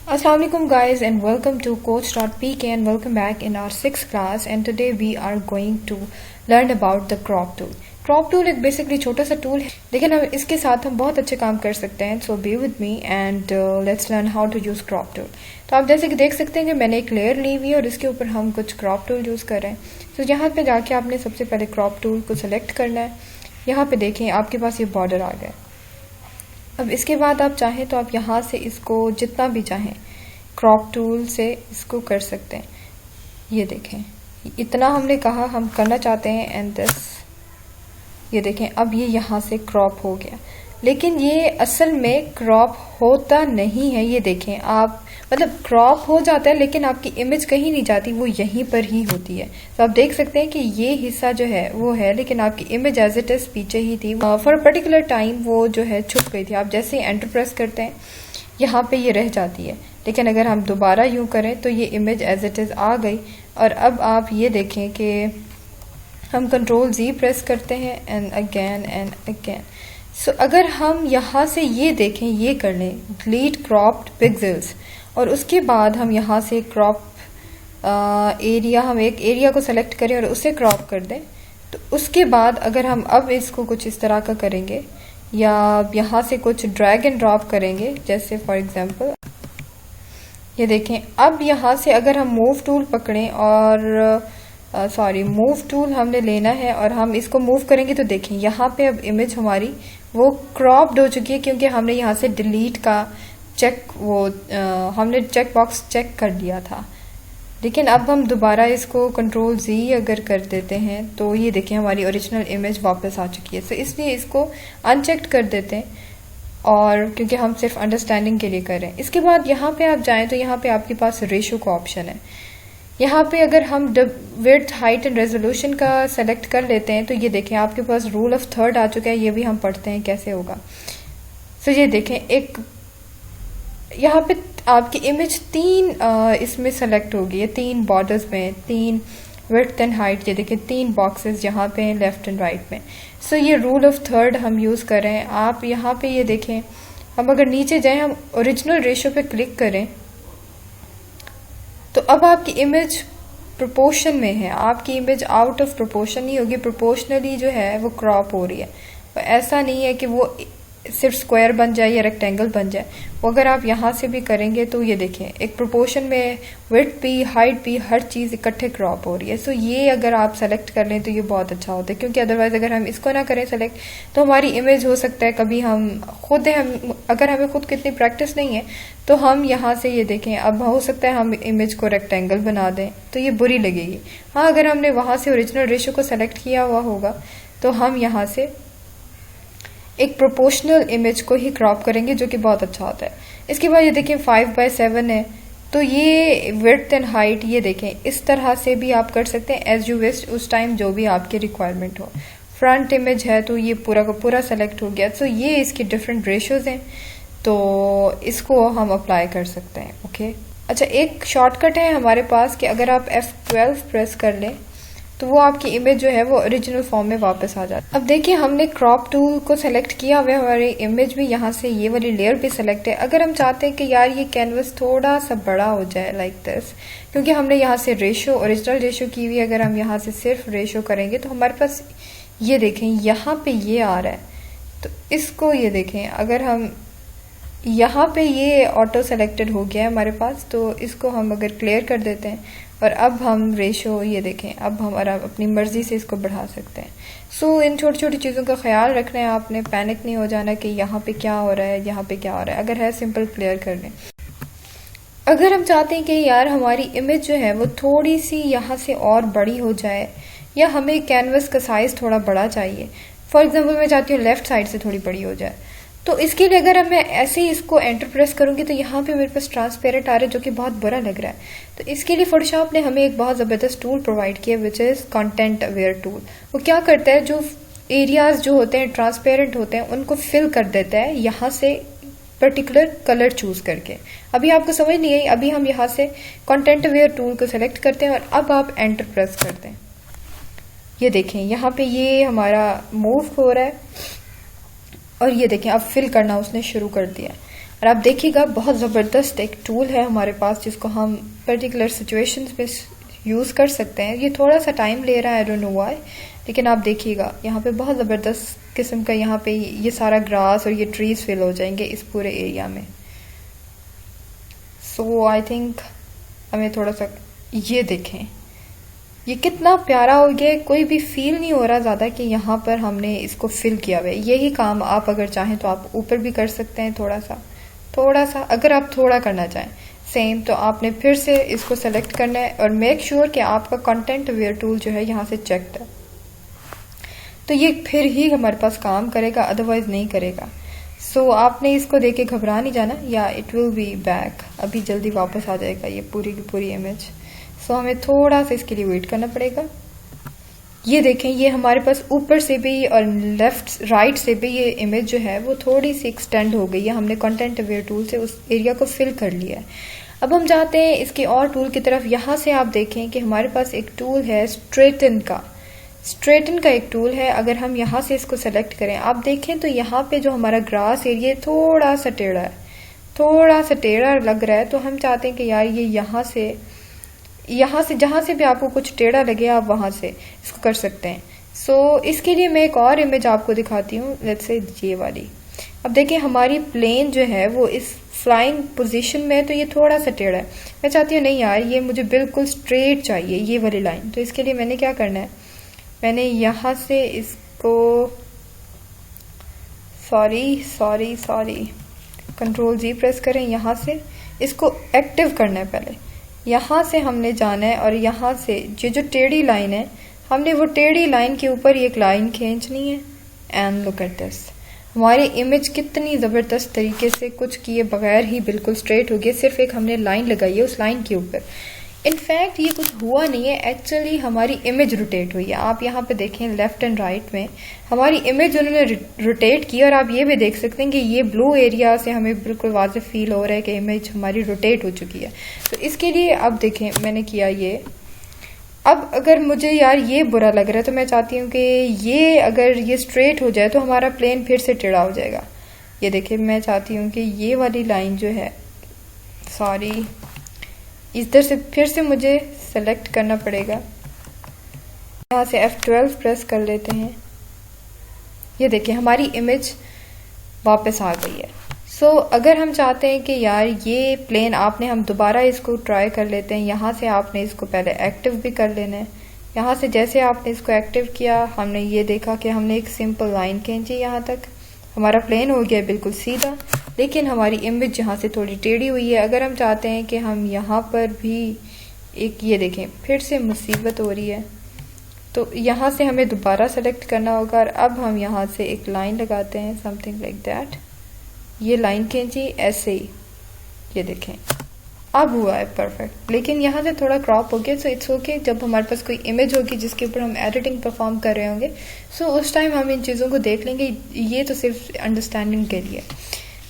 Assalamualaikum guys and welcome to coach.pk and welcome back in our 6th class and today we are going to learn about the crop tool. Crop tool एक basically छोटा सा tool है लेकिन हम इसके साथ हम बहुत अच्छे काम कर सकते हैं. So be with me and let's learn how to use crop tool. तो आप जैसे कि देख सकते हैं कि मैंने एक लेयर ली हुई है और इसके ऊपर हम कुछ क्रॉप टूल यूज कर रहे हैं. तो यहाँ पे जाके आपने सबसे पहले क्रॉप टूल को सिलेक्ट करना है. यहाँ पे देखें आपके पास ये बॉर्डर आ गया. अब इसके बाद आप चाहें तो आप यहाँ से इसको जितना भी चाहें क्रॉप टूल से इसको कर सकते हैं. ये देखें इतना हमने कहा हम करना चाहते हैं एंड दिस ये देखें अब ये यहाँ से क्रॉप हो गया. लेकिन ये असल में क्रॉप होता नहीं है. ये देखें आप मतलब क्रॉप हो जाता है लेकिन आपकी इमेज कहीं नहीं जाती, वो यहीं पर ही होती है. तो आप देख सकते हैं कि ये हिस्सा जो है वो है लेकिन आपकी इमेज एज इट इज पीछे ही थी. फॉर पर्टिकुलर टाइम वो जो है छुप गई थी. आप जैसे ही एंटर प्रेस करते हैं यहाँ पे ये रह जाती है. लेकिन अगर हम दोबारा यूं करें तो ये इमेज एज इट इज आ गई. और अब आप ये देखें कि हम कंट्रोल Z प्रेस करते हैं एंड अगेन. सो अगर हम यहाँ से ये देखें ये कर लें डिलीट क्रॉप्ड पिक्सेल्स और उसके बाद हम यहाँ से क्रॉप एरिया हम एक एरिया को सेलेक्ट करें और उसे क्रॉप कर दें. तो उसके बाद अगर हम अब इसको कुछ इस तरह का करेंगे या यहाँ से कुछ ड्रैग एंड ड्रॉप करेंगे जैसे फॉर एग्जांपल ये देखें अब यहाँ से अगर हम मूव टूल पकड़ें और मूव टूल हमने लेना है और हम इसको मूव करेंगे तो देखें यहाँ पे अब इमेज हमारी वो क्रॉप्ड हो चुकी है क्योंकि हमने यहाँ से डिलीट का हमने चेक बॉक्स चेक कर लिया था. लेकिन अब हम दोबारा इसको कंट्रोल Z अगर कर देते हैं तो ये देखें हमारी ओरिजिनल इमेज वापस आ चुकी है. तो इसलिए इसको अनचेक्ड कर देते हैं और क्योंकि हम सिर्फ अंडरस्टैंडिंग के लिए कर रहे हैं. इसके बाद यहाँ पे आप जाएं तो यहाँ पे आपके पास रेशो का ऑप्शन है. यहाँ पे अगर हम विड्थ हाइट एंड रेजोल्यूशन का सेलेक्ट कर लेते हैं तो ये देखें आपके पास रूल ऑफ थर्ड आ चुका है. ये भी हम पढ़ते हैं कैसे होगा. तो ये देखें एक यहाँ पे आपकी इमेज तीन इसमें सेलेक्ट होगी है. तीन बॉर्डर्स में तीन विड्थ एंड हाइट. ये देखें तीन बॉक्सेस यहाँ पे हैं लेफ्ट एंड राइट में. सो ये रूल ऑफ थर्ड हम यूज कर रहे हैं. आप यहाँ पे ये देखें हम अगर नीचे जाएं हम ओरिजिनल रेशो पे क्लिक करें तो अब आपकी इमेज प्रोपोर्शन में है. आपकी इमेज आउट ऑफ प्रोपोर्शन नहीं होगी, प्रोपोर्शनली जो है वो क्रॉप हो रही है. तो ऐसा नहीं है कि वो सिर्फ स्क्वायर बन जाए या रेक्टेंगल बन जाए. वो अगर आप यहाँ से भी करेंगे तो ये देखें एक प्रोपोर्शन में विड्थ भी हाइट भी हर चीज़ इकट्ठे क्रॉप हो रही है. सो ये अगर आप सेलेक्ट कर लें तो ये बहुत अच्छा होता है क्योंकि अदरवाइज अगर हम इसको ना करें सेलेक्ट तो हमारी इमेज हो सकता है कभी हम अगर हमें खुद कितनी प्रैक्टिस नहीं है तो हम यहाँ से ये देखें अब हो सकता है हम इमेज को रेक्टेंगल बना दें तो ये बुरी लगेगी. हाँ अगर हमने वहाँ से ओरिजिनल रेशो को सेलेक्ट किया हुआ होगा तो हम यहाँ से एक प्रोपोर्शनल इमेज को ही क्रॉप करेंगे जो कि बहुत अच्छा होता है. इसके बाद ये देखें 5/7 है तो ये विड्थ एंड हाइट ये देखें इस तरह से भी आप कर सकते हैं एज यू विश उस टाइम जो भी आपकी रिक्वायरमेंट हो. फ्रंट इमेज है तो ये पूरा का पूरा सेलेक्ट हो गया. तो ये इसके डिफरेंट रेशोज हैं तो इसको हम अप्लाई कर सकते हैं. ओके अच्छा एक शॉर्टकट है हमारे पास कि अगर आप F12 प्रेस कर लें तो वो आपकी इमेज जो है वो ओरिजिनल फॉर्म में वापस आ जाती है. अब देखिए हमने क्रॉप टूल को सेलेक्ट किया हुआ है. हमारी इमेज भी यहाँ से ये वाली लेयर भी सेलेक्ट है. अगर हम चाहते हैं कि यार ये कैनवस थोड़ा सा बड़ा हो जाए लाइक दिस क्योंकि हमने यहाँ से रेशो ओरिजिनल रेशो की हुई है. अगर हम यहाँ से सिर्फ रेशो करेंगे तो हमारे पास ये देखें यहाँ पे ये आ रहा है. तो इसको ये देखें अगर हम यहाँ पे ये ऑटो सेलेक्टेड हो गया है हमारे पास तो इसको हम अगर क्लियर कर देते हैं और अब हम रेशो ये देखें अब हम अपनी मर्जी से इसको बढ़ा सकते हैं. सो इन छोटी छोटी चीज़ों का ख्याल रखना है. आपने पैनिक नहीं हो जाना कि यहाँ पे क्या हो रहा है यहाँ पे क्या हो रहा है. अगर है सिंपल क्लियर कर लें. अगर हम चाहते हैं कि यार हमारी इमेज जो है वो थोड़ी सी यहाँ से और बड़ी हो जाए या हमें कैनवस का साइज थोड़ा बड़ा चाहिए. फॉर एग्जाम्पल मैं चाहती हूँ लेफ्ट साइड से थोड़ी बड़ी हो जाए तो इसके लिए अगर मैं ऐसे ही इसको एंटर प्रेस करूंगी तो यहाँ पे मेरे पास ट्रांसपेरेंट आ रहा है जो कि बहुत बुरा लग रहा है. तो इसके लिए फोटोशॉप ने हमें एक बहुत ज़बरदस्त टूल प्रोवाइड किया which is content aware tool. वो क्या करता है जो एरियाज जो होते हैं ट्रांसपेरेंट होते हैं उनको फिल कर देता है यहाँ से पर्टिकुलर कलर चूज करके. अभी आपको समझ नहीं आई. अभी हम यहाँ से कंटेंट अवेयर टूल को सिलेक्ट करते हैं और अब आप एंटर प्रेस करते हैं. ये देखें यहाँ पे ये हमारा मूव हो रहा है और ये देखें अब फिल करना उसने शुरू कर दिया. और आप देखिएगा बहुत ज़बरदस्त एक टूल है हमारे पास जिसको हम पर्टिकुलर सिचुएशंस में यूज़ कर सकते हैं। ये थोड़ा सा टाइम ले रहा है, आई डोंट नो व्हाई, लेकिन आप देखिएगा यहाँ पे बहुत ज़बरदस्त किस्म का यहाँ पे ये सारा ग्रास और ये ट्रीज फिल हो जाएंगे इस पूरे एरिया में। सो आई थिंक हमें थोड़ा सा ये देखें, ये कितना प्यारा हो गया, कोई भी फील नहीं हो रहा ज़्यादा कि यहाँ पर हमने इसको फिल किया हुआ है। यही काम आप अगर चाहें तो आप ऊपर भी कर सकते हैं, थोड़ा सा अगर आप थोड़ा करना चाहें सेम, तो आपने फिर से इसको सेलेक्ट करना है और मेक श्योर कि आपका कंटेंट अवेयर टूल जो है यहाँ से चेक्ड है, तो ये फिर ही हमारे पास काम करेगा, अदरवाइज नहीं करेगा। सो आपने इसको देख के घबरा नहीं जाना, या इट विल बी बैक, अभी जल्दी वापस आ जाएगा ये पूरी की पूरी इमेज। सो हमें थोड़ा सा इसके लिए वेट करना पड़ेगा। ये देखें, ये हमारे पास ऊपर से भी और लेफ्ट राइट से भी ये इमेज जो है वो थोड़ी सी एक्सटेंड हो गई है, हमने कंटेंट अवेयर टूल से उस एरिया को फिल कर लिया है। अब हम जाते हैं इसके और टूल की तरफ। यहाँ से आप देखें कि हमारे पास एक टूल है स्ट्रेटन का एक टूल है। अगर हम यहाँ से इसको सेलेक्ट करें, आप देखें तो यहाँ पे जो हमारा ग्रास एरिया थोड़ा सा टेढ़ा लग रहा है, तो हम चाहते हैं कि यार ये यहाँ से जहां से भी आपको कुछ टेढ़ा लगे आप वहां से इसको कर सकते हैं। सो इसके लिए मैं एक और इमेज आपको दिखाती हूँ, लेट्स से ये वाली। अब देखिए हमारी प्लेन जो है वो इस फ्लाइंग पोजीशन में है, तो ये थोड़ा सा टेढ़ा है। मैं चाहती हूँ नहीं यार, ये मुझे बिल्कुल स्ट्रेट चाहिए ये वाली लाइन। तो इसके लिए मैंने क्या करना है, मैंने यहाँ से इसको सॉरी कंट्रोल जी प्रेस करें, यहाँ से इसको एक्टिव करना है। पहले यहाँ से हमने जाना है और यहाँ से ये जो टेढ़ी लाइन है, हमने वो टेढ़ी लाइन के ऊपर एक लाइन खींचनी है। एंड लुक एट दिस, हमारी इमेज कितनी ज़बरदस्त तरीके से कुछ किए बगैर ही बिल्कुल स्ट्रेट हो गई, सिर्फ एक हमने लाइन लगाई है उस लाइन के ऊपर। इनफैक्ट ये कुछ हुआ नहीं है, एक्चुअली हमारी इमेज रोटेट हुई है। आप यहाँ पे देखें लेफ्ट एंड राइट में हमारी इमेज उन्होंने रोटेट की, और आप ये भी देख सकते हैं कि ये ब्लू एरिया से हमें बिल्कुल वाज़ेह फील हो रहा है कि इमेज हमारी रोटेट हो चुकी है। तो इसके लिए अब देखें मैंने किया ये। अब अगर मुझे यार ये बुरा लग रहा है, तो मैं चाहती हूँ कि ये अगर ये स्ट्रेट हो जाए तो हमारा प्लेन फिर से टेढ़ा हो जाएगा। ये देखिए, मैं चाहती हूँ कि ये वाली लाइन जो है, इधर से फिर से मुझे सेलेक्ट करना पड़ेगा। यहाँ से F12 प्रेस कर लेते हैं। ये देखिए हमारी इमेज वापस आ गई है। सो अगर हम चाहते हैं कि यार ये प्लेन हम दोबारा इसको ट्राई कर लेते हैं। यहाँ से आपने इसको पहले एक्टिव भी कर लेना है। यहाँ से जैसे आपने इसको एक्टिव किया, हमने ये देखा कि हमने एक सिंपल लाइन खींची, यहाँ तक हमारा प्लेन हो गया बिल्कुल सीधा, लेकिन हमारी इमेज यहाँ से थोड़ी टेढ़ी हुई है। अगर हम चाहते हैं कि हम यहाँ पर भी एक, ये देखें फिर से मुसीबत हो रही है, तो यहाँ से हमें दोबारा सेलेक्ट करना होगा। और अब हम यहाँ से एक लाइन लगाते हैं, समथिंग लाइक दैट। ये लाइन खींची ऐसे ही, ये देखें अब हुआ है परफेक्ट, लेकिन यहाँ से थोड़ा क्रॉप हो गया। सो इट्स ओके, जब हमारे पास कोई इमेज होगी जिसके ऊपर हम एडिटिंग परफॉर्म कर रहे होंगे, सो उस टाइम हम इन चीज़ों को देख लेंगे। ये तो सिर्फ अंडरस्टैंडिंग के लिए।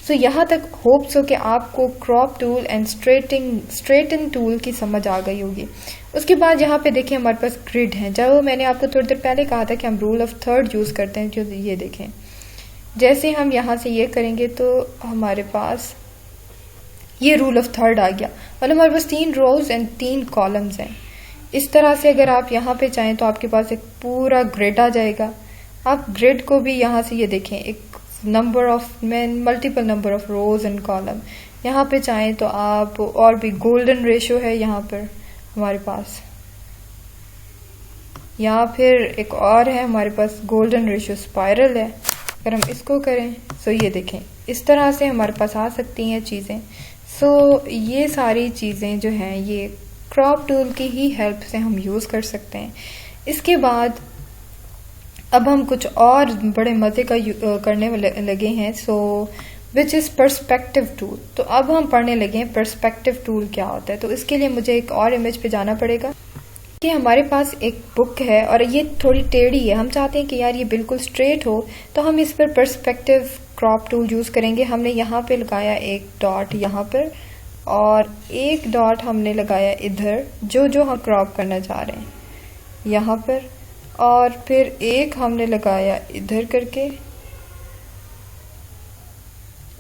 सो यहाँ तक होप्स हो कि आपको crop tool and straighten tool की समझ आ गई होगी। उसके बाद यहाँ पे देखिए हमारे पास ग्रिड है। जब मैंने आपको थोड़ी देर पहले कहा था कि हम रूल ऑफ थर्ड यूज़ करते हैं, जो ये देखें, जैसे हम यहाँ से ये करेंगे तो हमारे पास ये रूल ऑफ थर्ड आ गया, मतलब हमारे पास 3 रोज एंड 3 कॉलम्स हैं। इस तरह से अगर आप यहाँ पे चाहें तो आपके पास एक पूरा ग्रिड आ जाएगा। आप ग्रिड को भी यहाँ से ये देखें, एक multiple number of rose and column. यहाँ पे चाहें तो आप और भी गोल्डन रेशो है यहाँ पर हमारे पास, या फिर एक और है हमारे पास गोल्डन रेशो स्पाइरल है। अगर हम इसको करें तो ये देखें इस तरह से हमारे पास आ सकती हैं चीज़ें। सो ये सारी चीज़ें जो हैं ये क्रॉप टूल की ही हेल्प से हम यूज़ कर सकते हैं। इसके बाद अब हम कुछ और बड़े मज़े का करने लगे हैं, सो विच इज़ पर्सपेक्टिव टूल। तो अब हम पढ़ने लगे हैं पर्सपेक्टिव टूल क्या होता है। तो इसके लिए मुझे एक और इमेज पे जाना पड़ेगा कि हमारे पास एक बुक है और ये थोड़ी टेढ़ी है। हम चाहते हैं कि यार ये बिल्कुल स्ट्रेट हो, तो हम इस पर पर्सपेक्टिव क्रॉप टूल यूज़ करेंगे। हमने यहाँ पे लगाया एक डॉट यहाँ पर, और एक डॉट हमने लगाया इधर जो हम क्रॉप करना चाह रहे हैं यहाँ पर, और फिर एक हमने लगाया इधर करके,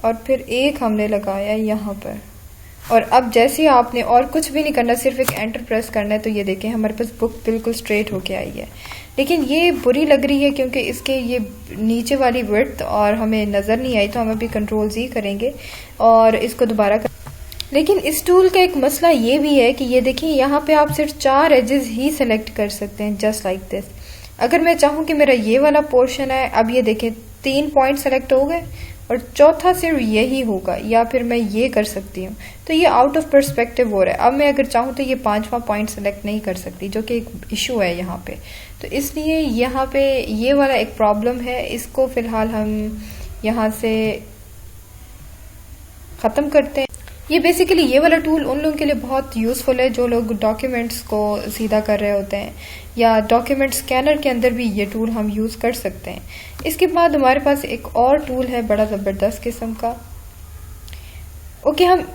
और फिर एक हमने लगाया यहाँ पर। और अब जैसे ही आपने और कुछ भी नहीं करना, सिर्फ एक एंटर प्रेस करना है, तो ये देखें हमारे पास बुक बिल्कुल स्ट्रेट होके आई है। लेकिन ये बुरी लग रही है क्योंकि इसके ये नीचे वाली विड्थ और हमें नज़र नहीं आई, तो हम अभी कंट्रोल Z करेंगे और इसको दोबारा लेकिन इस टूल का एक मसला ये भी है कि ये देखिए यहाँ पे आप सिर्फ 4 एजेस ही सेलेक्ट कर सकते हैं, जस्ट लाइक दिस। अगर मैं चाहूँ कि मेरा ये वाला पोर्शन है, अब ये देखें 3 पॉइंट सेलेक्ट हो गए और चौथा सिर्फ यही होगा, या फिर मैं ये कर सकती हूँ, तो ये आउट ऑफ पर्सपेक्टिव हो रहा है। अब मैं अगर चाहूँ तो ये 5वां पॉइंट सेलेक्ट नहीं कर सकती, जो कि एक इशू है यहाँ पे। तो इसलिए यहाँ पे ये वाला एक प्रॉब्लम है, इसको फिलहाल हम यहाँ से ख़त्म करते हैं। ये बेसिकली ये वाला टूल उन लोगों के लिए बहुत यूज़फुल है जो लोग डॉक्यूमेंट्स को सीधा कर रहे होते हैं, या डॉक्यूमेंट स्कैनर के अंदर भी ये टूल हम यूज़ कर सकते हैं। इसके बाद हमारे पास एक और टूल है बड़ा ज़बरदस्त किस्म का। ओके, हम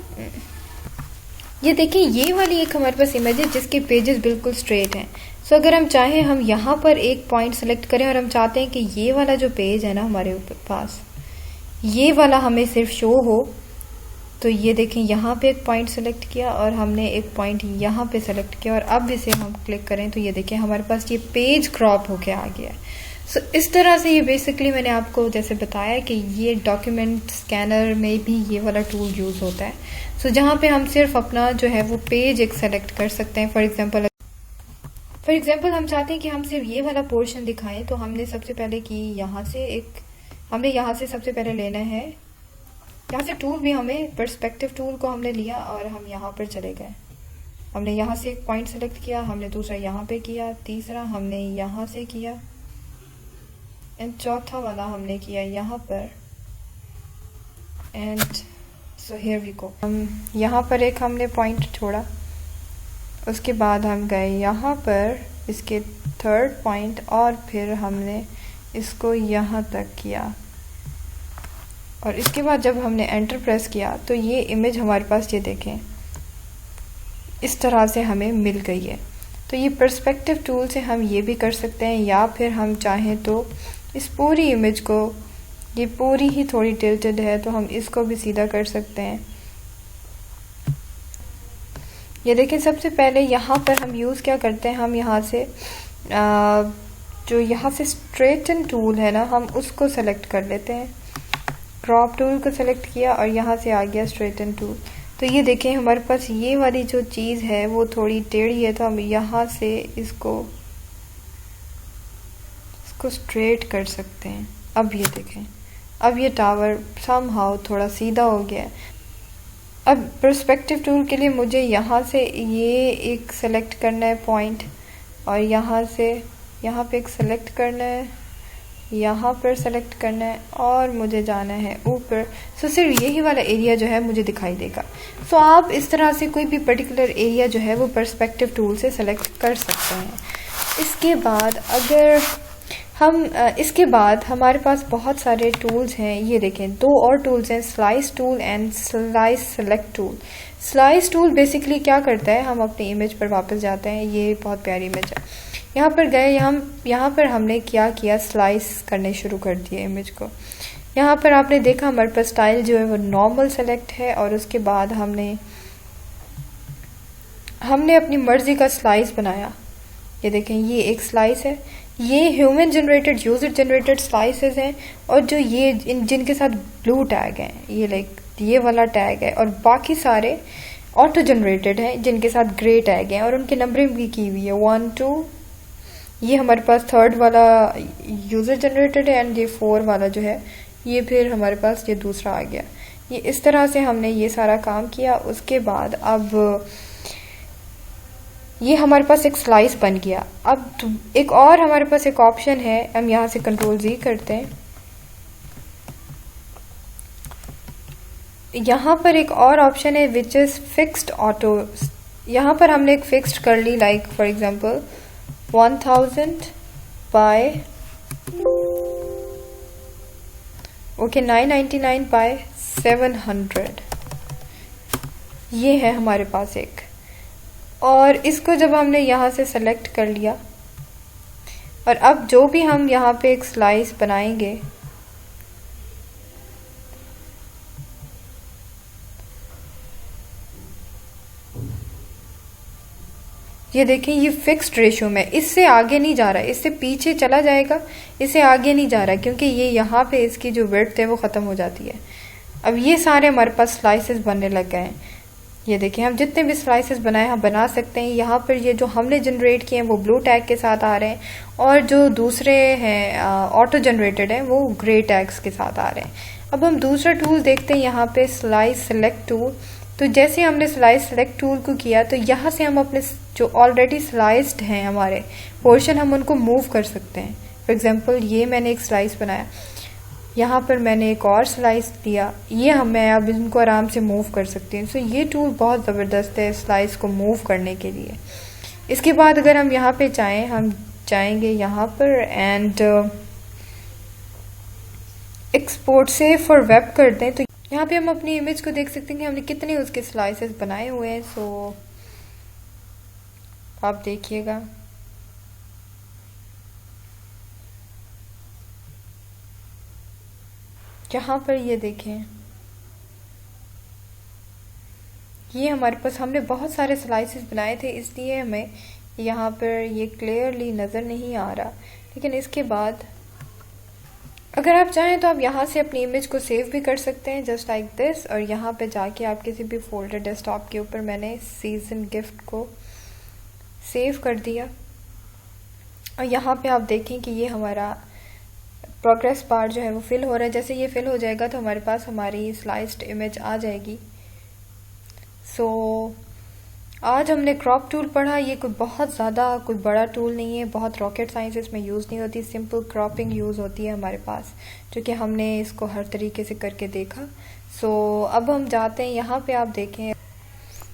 ये देखिए ये वाली एक हमारे पास इमेज है जिसके पेजेस बिल्कुल स्ट्रेट हैं। सो अगर हम चाहें हम यहाँ पर एक पॉइंट सेलेक्ट करें और हम चाहते हैं कि ये वाला जो पेज है ना हमारे पास, ये वाला हमें सिर्फ शो हो, तो ये देखें यहाँ पे एक पॉइंट सेलेक्ट किया और हमने एक पॉइंट यहाँ पे सेलेक्ट किया, और अब इसे हम क्लिक करें तो ये देखें हमारे पास ये पेज क्रॉप होके आ गया है। सो इस तरह से ये बेसिकली मैंने आपको जैसे बताया कि ये डॉक्यूमेंट स्कैनर में भी ये वाला टूल यूज़ होता है। सो जहाँ पे हम सिर्फ अपना जो है वो पेज एक सेलेक्ट कर सकते हैं। फॉर एग्जाम्पल हम चाहते हैं कि हम सिर्फ ये वाला पोर्शन दिखाएं, तो हमने सबसे पहले कि हमने यहाँ से सबसे पहले लेना है, यहाँ से टूल भी हमें पर्सपेक्टिव टूल को हमने लिया और हम यहाँ पर चले गए। हमने यहाँ से एक पॉइंट सेलेक्ट किया, हमने दूसरा यहाँ पे किया, तीसरा हमने यहाँ से किया, एंड चौथा वाला हमने किया यहाँ पर, and so here we go. हम यहाँ पर एक हमने पॉइंट छोड़ा, उसके बाद हम गए यहाँ पर इसके 3rd पॉइंट, और फिर हमने इसको यहाँ तक किया, और इसके बाद जब हमने एंटर प्रेस किया तो ये इमेज हमारे पास ये देखें इस तरह से हमें मिल गई है। तो ये पर्सपेक्टिव टूल से हम ये भी कर सकते हैं, या फिर हम चाहें तो इस पूरी इमेज को, ये पूरी ही थोड़ी टिल्टेड है तो हम इसको भी सीधा कर सकते हैं। ये देखें सबसे पहले यहाँ पर हम यूज़ क्या करते हैं, हम यहाँ से जो यहाँ से स्ट्रेटन टूल है ना, हम उसको सेलेक्ट कर लेते हैं। क्रॉप टूल को सेलेक्ट किया और यहाँ से आ गया स्ट्रेटन टूल। तो ये देखें हमारे पास ये वाली जो चीज़ है वो थोड़ी टेढ़ी है, तो हम यहाँ से इसको स्ट्रेट कर सकते हैं। अब ये देखें, अब ये टावर समहाउ थोड़ा सीधा हो गया है। अब पर्सपेक्टिव टूल के लिए मुझे यहाँ से ये एक सेलेक्ट करना है पॉइंट, और यहाँ से यहाँ पे एक सेलेक्ट करना है, यहाँ पर सेलेक्ट करना है, और मुझे जाना है ऊपर। सो सिर्फ यही वाला एरिया जो है मुझे दिखाई देगा। सो आप इस तरह से कोई भी पर्टिकुलर एरिया जो है वो पर्सपेक्टिव टूल से सेलेक्ट कर सकते हैं। इसके बाद हमारे पास बहुत सारे टूल्स हैं। ये देखें 2 और टूल्स हैं, slice tool and slice select tool. Slice tool basically क्या करता है, हम अपनी इमेज पर वापस जाते हैं। ये बहुत प्यारी इमेज है, यहाँ पर गए, यहाँ पर हमने क्या किया, स्लाइस करने शुरू कर दिए इमेज को। यहाँ पर आपने देखा हमारे पास स्टाइल जो है वो नॉर्मल सेलेक्ट है, और उसके बाद हमने अपनी मर्जी का स्लाइस बनाया। ये देखें ये एक स्लाइस है, ये human generated user generated slices हैं, और जो ये जिनके साथ ब्लू टैग है, ये लाइक ये वाला टैग है, और बाकी सारे ऑटो जनरेटेड हैं जिनके साथ ग्रे टैग हैं, और उनकी नंबरिंग भी की हुई है 1 2। ये हमारे पास 3rd वाला यूजर जनरेटेड है, एंड ये 4 वाला जो है ये फिर हमारे पास ये दूसरा आ गया। ये इस तरह से हमने ये सारा काम किया। उसके बाद अब ये हमारे पास एक स्लाइस बन गया। अब एक और हमारे पास एक ऑप्शन है, हम यहाँ से कंट्रोल Z करते हैं। यहाँ पर एक और ऑप्शन है विच इज फिक्स्ड ऑटो। यहाँ पर हमने एक फिक्स्ड कर ली, like for example 1000 by 999 by 700। ये है हमारे पास एक, और इसको जब हमने यहाँ से सेलेक्ट कर लिया, और अब जो भी हम यहाँ पे एक स्लाइस बनाएंगे, ये देखें ये फिक्स्ड रेशो में, इससे आगे नहीं जा रहा है, इससे पीछे चला जाएगा, इससे आगे नहीं जा रहा है, क्योंकि ये यहाँ पे इसकी जो विड्थ है वो ख़त्म हो जाती है। अब ये सारे हमारे पास स्लाइसेस बनने लग गए हैं। ये देखें हम जितने भी स्लाइसेस बनाए हम बना सकते हैं। यहाँ पर ये जो हमने जनरेट किए हैं वो ब्लू टैग के साथ आ रहे हैं, और जो दूसरे हैं ऑटो जनरेटेड हैं वो ग्रे टैग्स के साथ आ रहे हैं। अब हम दूसरा टूल देखते हैं, यहाँ पे स्लाइस सेलेक्ट टूल। तो जैसे हमने स्लाइस सेलेक्ट टूल को किया तो यहाँ से हम अपने जो ऑलरेडी स्लाइस्ड हैं हमारे पोर्शन, हम उनको मूव कर सकते हैं। फॉर एग्जांपल ये मैंने एक स्लाइस बनाया, यहाँ पर मैंने एक और स्लाइस दिया, ये मैं अब इनको आराम से मूव कर सकती हूँ। सो ये टूल बहुत ज़बरदस्त है स्लाइस को मूव करने के लिए। इसके बाद अगर हम यहाँ पे चाहें, हम जाएंगे यहाँ पर एंड एक्सपोर्ट से फॉर वेब कर दें, तो यहाँ पे हम अपनी इमेज को देख सकते हैं कि हमने कितने उसके स्लाइसेस बनाए हुए हैं। सो आप देखिएगा, यहाँ पर ये देखें, ये हमारे पास हमने बहुत सारे स्लाइसेस बनाए थे, इसलिए हमें यहाँ पर ये क्लियरली नज़र नहीं आ रहा। लेकिन इसके बाद अगर आप चाहें तो आप यहाँ से अपनी इमेज को सेव भी कर सकते हैं, जस्ट लाइक दिस। और यहाँ पे जाके आप किसी भी फोल्डर डेस्कटॉप के ऊपर मैंने सीजन गिफ्ट को सेव कर दिया, और यहाँ पे आप देखें कि ये हमारा प्रोग्रेस बार जो है वो फिल हो रहा है। जैसे ये फिल हो जाएगा तो हमारे पास हमारी स्लाइस्ड इमेज आ जाएगी। सो आज हमने क्रॉप टूल पढ़ा। ये कोई बहुत ज़्यादा कोई बड़ा टूल नहीं है, बहुत रॉकेट साइंस इसमें यूज़ नहीं होती, सिंपल क्रॉपिंग यूज़ होती है हमारे पास, जो कि हमने इसको हर तरीके से करके देखा। सो अब हम जाते हैं, यहाँ पे आप देखें,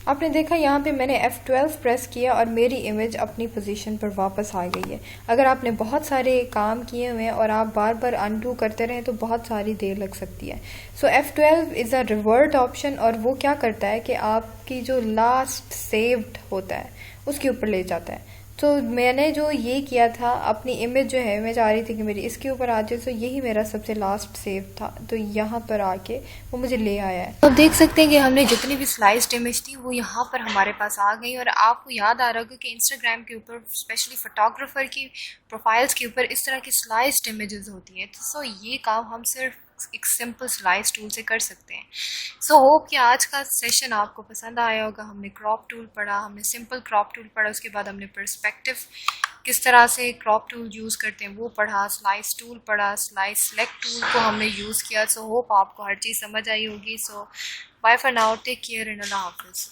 आपने देखा यहाँ पे मैंने F12 प्रेस किया और मेरी इमेज अपनी पोजीशन पर वापस आ गई है। अगर आपने बहुत सारे काम किए हुए हैं और आप बार बार अनडू करते रहें तो बहुत सारी देर लग सकती है। सो F12 is a revert option, और वो क्या करता है कि आपकी जो लास्ट सेव्ड होता है उसके ऊपर ले जाता है। तो मैंने जो ये किया था, अपनी इमेज जो है मैं चाह रही थी कि मेरी इसके ऊपर आ जाए, तो यही मेरा सबसे लास्ट सेव था, तो यहाँ पर आके वो मुझे ले आया है। तो आप देख सकते हैं कि हमने जितनी भी स्लाइस्ड इमेज थी वो यहाँ पर हमारे पास आ गई। और आपको याद आ रहा होगा कि इंस्टाग्राम के ऊपर स्पेशली फोटोग्राफर की प्रोफाइल्स के ऊपर इस तरह की स्लाइस्ड इमेजेस होती हैं। तो ये काम हम सिर्फ एक सिंपल स्लाइस टूल से कर सकते हैं। सो होप कि आज का सेशन आपको पसंद आया होगा। हमने क्रॉप टूल पढ़ा, हमने सिंपल क्रॉप टूल पढ़ा, उसके बाद हमने पर्सपेक्टिव किस तरह से क्रॉप टूल यूज़ करते हैं वो पढ़ा, स्लाइस टूल पढ़ा, स्लाइस सेलेक्ट टूल को हमने यूज़ किया। सो होप आपको हर चीज़ समझ आई होगी। So bye for now, take care and अल्लाह हाफिज़।